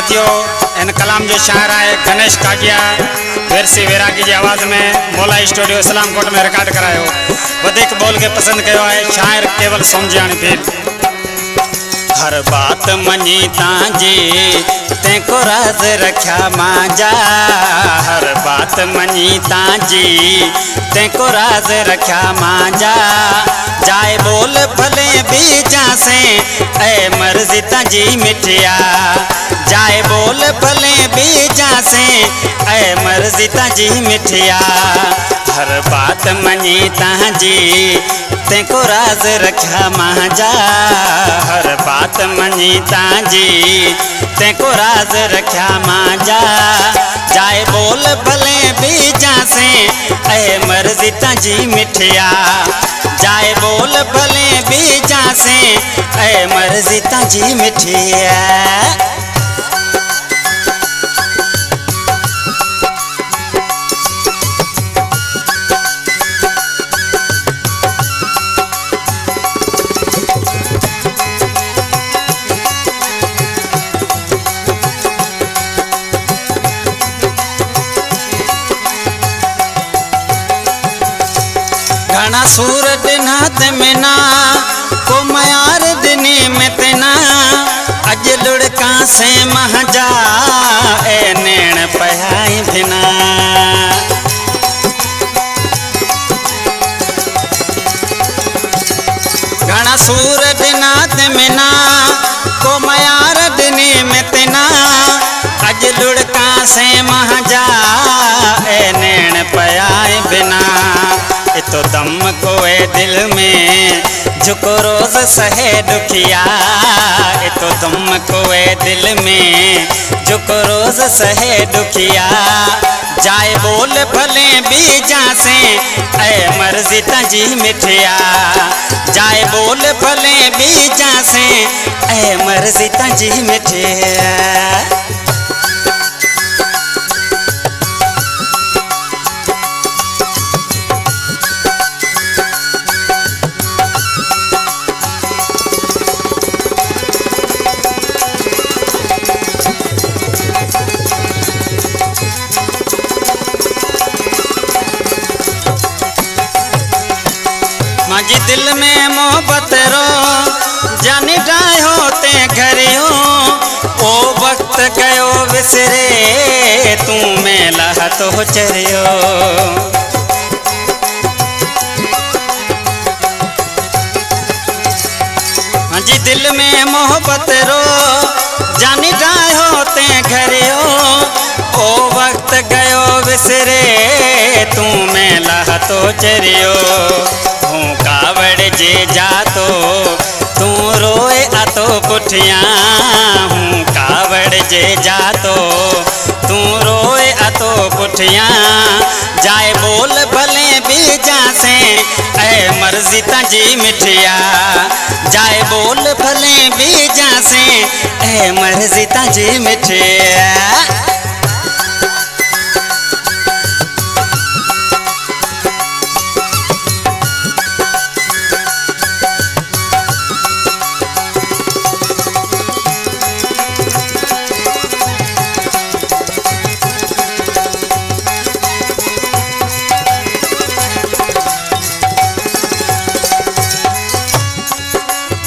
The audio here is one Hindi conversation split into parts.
साथियों, इन कलाम जो शायर है गणेश काजिया विरसी वैरागी की आवाज़ में मौला स्टूडियो इस्लामकोट में रिकॉर्ड करायो। वधिक बोल के पसंद कयो है शायर केवल सोमजियाणी पीर। हर बात मनी तांजी तेको राज रखा मांजा, हर बात मनी तांजी तेको राज रखा मांजा। जाए बोल भले बीजा से ऐ मर्जी तांजी मिठिया, जाए बोल भले बीजा से ऐ मर्जी तांजी मिठिया। हर बात मनी तांजी तेको राज रखा मांजा, हर बात मनी तांजी तेको राज रखा मांजा। जाए बोल भले बीजा से ऐ मर्जी तांजी मिठिया, जाए बोल भले बीजा से ऐ मर्जी तांजी मिठिया। घना सूर दिनात में ना को मयार दिनी में तेना, अज लुड़का से महजा ए नैण पहाई भिना। घना सूर दिनात में ना को मयार दिनी में तेना, अज लुड़का से महजा ए नैण पहाई बिना। तो दम कोए दिल में झुको रोज सहे दुखिया, तो दम कोए दिल में झुको रोज सहे दुखिया। जाए बोल भले बीजा से ऐ मर्जी तांजी मिठिया, जाए बोल भले बीजा से ऐ मर्जी तांजी मिठिया। मांझी दिल में मोहब्बत रो जानी डाय होते घरे हो। ओ वक्त गयो विसरे तू मेला तो चरियो। मांझी दिल में मोहब्बत रो जानी डाय होते घरे हो। ओ वक्त गयो विसरे तू मेला तो चरियो। कावड़ जे जातो तू रोए आतो पुठिया, हूँ कावड़ जे जातो तू रोए आतो पुठिया। जाए बोल भले बीजा से ऐ मर्जी तांजी मिठिया, जाए बोल भले बीजा से ऐ मर्जी तांजी मिठिया।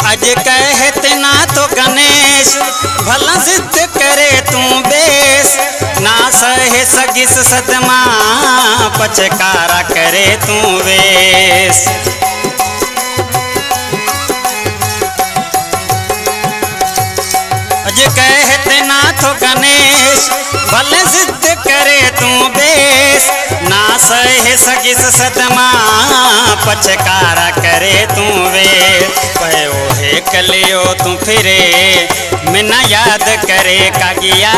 अज कहते ना तो गणेश भला जिद करे तू बेस, ना सहे सगिस सदमा पचकारा करे तू वेस। अज कहते ना तो गणेश भले जिद करे तू बेस, ना सहे सगिस सदमा पचकारा करे तू वेस। पयो हे कलियो तू फिरे मिना याद करे कागिया,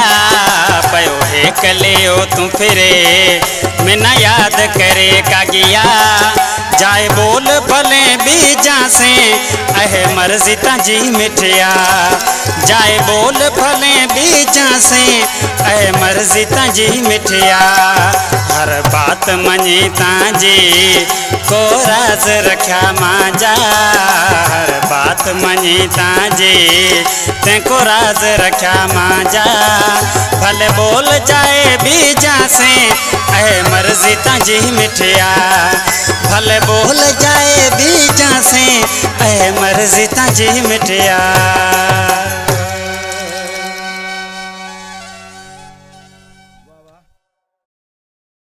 पयो हे कलियो तू फिरे मिना याद करे कागिया। जाए बोल भले बीजा से अहे मर्जी ताजी मिठिया जाए बोल भले बीजा से अहे मर्जी ताजी मिठिया हर बात मनी ताजी को राज रखा मांजा हर बात मनी ताजी तेको राज रखा मांजा भले बोल जाए बीजा से अहे मर्जी ताजी मिठिया भले बोल जाए बीजा से अहे मर्जी ताजी मिठिया।